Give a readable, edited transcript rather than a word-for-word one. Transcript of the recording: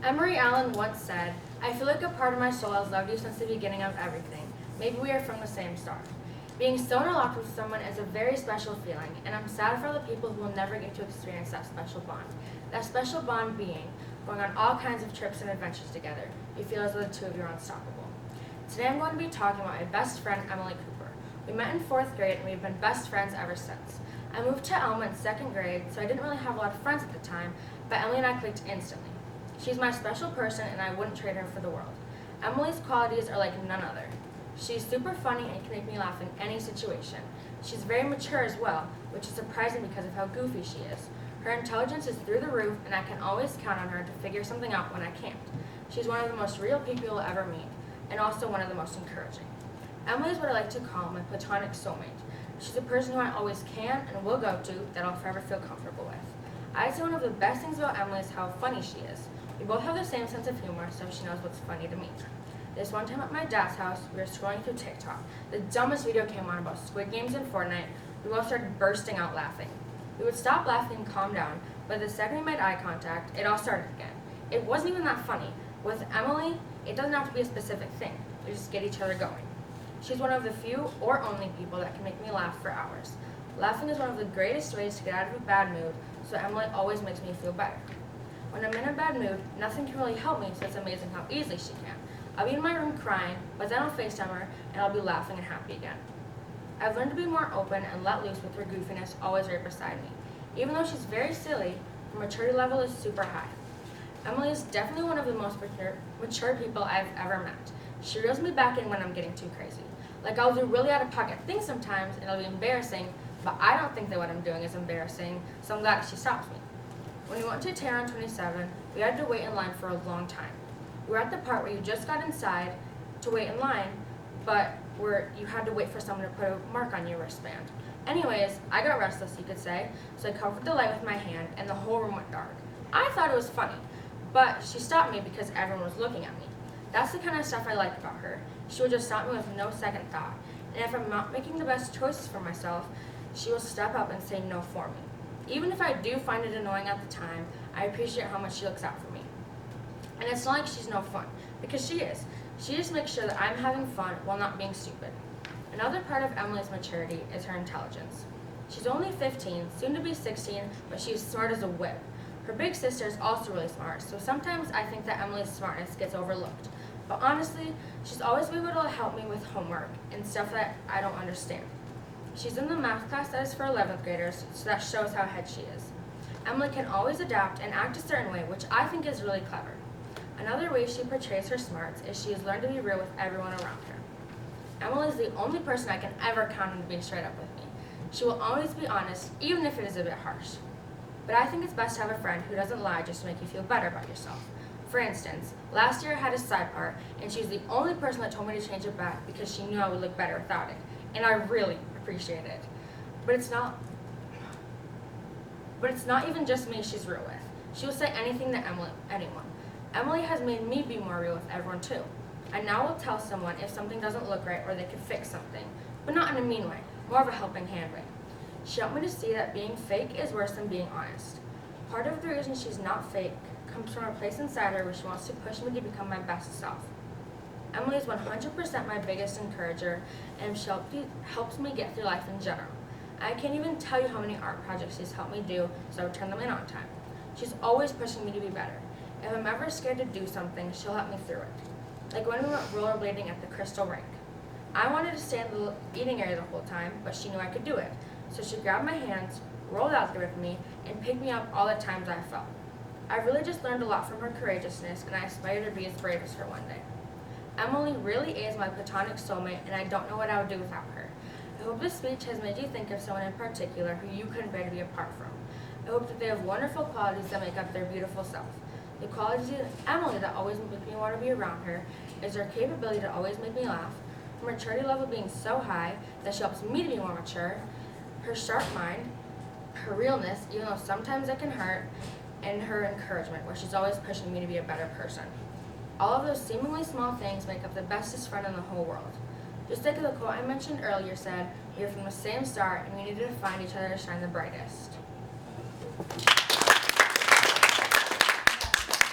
Emery Allen once said, "I feel like a part of my soul has loved you since the beginning of everything. Maybe we are from the same star." Being so interlocked with someone is a very special feeling, and I'm sad for the people who will never get to experience that special bond. That special bond being going on all kinds of trips and adventures together. You feel as though the two of you are unstoppable. Today I'm going to be talking about my best friend, Emily Cooper. We met in 4th grade, and we've been best friends ever since. I moved to Elma in 2nd grade, so I didn't really have a lot of friends at the time, but Emily and I clicked instantly. She's my special person, and I wouldn't trade her for the world. Emily's qualities are like none other. She's super funny and can make me laugh in any situation. She's very mature as well, which is surprising because of how goofy she is. Her intelligence is through the roof, and I can always count on her to figure something out when I can't. She's one of the most real people you'll ever meet, and also one of the most encouraging. Emily is what I like to call my platonic soulmate. She's a person who I always can and will go to that I'll forever feel comfortable with. I'd say one of the best things about Emily is how funny she is. We both have the same sense of humor, so she knows what's funny to me. This one time at my dad's house, we were scrolling through TikTok. The dumbest video came on about Squid Games and Fortnite. We both started bursting out laughing. We would stop laughing and calm down, but the second we made eye contact, it all started again. It wasn't even that funny. With Emily, it doesn't have to be a specific thing. We just get each other going. She's one of the few or only people that can make me laugh for hours. Laughing is one of the greatest ways to get out of a bad mood, so Emily always makes me feel better. When I'm in a bad mood, nothing can really help me, so it's amazing how easily she can. I'll be in my room crying, but then I'll FaceTime her, and I'll be laughing and happy again. I've learned to be more open and let loose with her goofiness always right beside me. Even though she's very silly, her maturity level is super high. Emily is definitely one of the most mature people I've ever met. She reels me back in when I'm getting too crazy. Like, I'll do really out-of-pocket things sometimes, and it'll be embarrassing, but I don't think that what I'm doing is embarrassing, so I'm glad she stops me. When we went to Terran 27, we had to wait in line for a long time. We were at the part where you just got inside to wait in line, but where you had to wait for someone to put a mark on your wristband. Anyways, I got restless, you could say, so I covered the light with my hand, and the whole room went dark. I thought it was funny, but she stopped me because everyone was looking at me. That's the kind of stuff I like about her. She will just stop me with no second thought, and if I'm not making the best choices for myself, she will step up and say no for me. Even if I do find it annoying at the time, I appreciate how much she looks out for me. And it's not like she's no fun, because she is. She just makes sure that I'm having fun while not being stupid. Another part of Emily's maturity is her intelligence. She's only 15, soon to be 16, but she is smart as a whip. Her big sister is also really smart, so sometimes I think that Emily's smartness gets overlooked. But honestly, she's always been able to help me with homework and stuff that I don't understand. She's in the math class that is for 11th graders, so that shows how ahead she is. Emily can always adapt and act a certain way, which I think is really clever. Another way she portrays her smarts is she has learned to be real with everyone around her. Emily is the only person I can ever count on to be straight up with me. She will always be honest, even if it is a bit harsh. But I think it's best to have a friend who doesn't lie just to make you feel better about yourself. For instance, last year I had a side part, and she was the only person that told me to change it back because she knew I would look better without it, and I really appreciate it. But it's not even just me she's real with. She will say anything to anyone. Emily has made me be more real with everyone too. I now will tell someone if something doesn't look right or they could fix something, but not in a mean way, more of a helping hand way. She helped me to see that being fake is worse than being honest. Part of the reason she's not fake comes from a place inside her where she wants to push me to become my best self. Emily is 100% my biggest encourager, and she helps me get through life in general. I can't even tell you how many art projects she's helped me do, so I turn them in on time. She's always pushing me to be better. If I'm ever scared to do something, she'll help me through it. Like when we went rollerblading at the Crystal Rink. I wanted to stay in the eating area the whole time, but she knew I could do it. So she grabbed my hands, rolled out there with me, and picked me up all the times I fell. I really just learned a lot from her courageousness, and I aspire to be as brave as her one day. Emily really is my platonic soulmate, and I don't know what I would do without her. I hope this speech has made you think of someone in particular who you couldn't bear to be apart from. I hope that they have wonderful qualities that make up their beautiful self. The qualities of Emily that always make me want to be around her is her capability to always make me laugh, her maturity level being so high that she helps me to be more mature, her sharp mind, her realness, even though sometimes it can hurt, and her encouragement, where she's always pushing me to be a better person. All of those seemingly small things make up the bestest friend in the whole world. Just like the quote I mentioned earlier said, we are from the same star and we need to find each other to shine the brightest.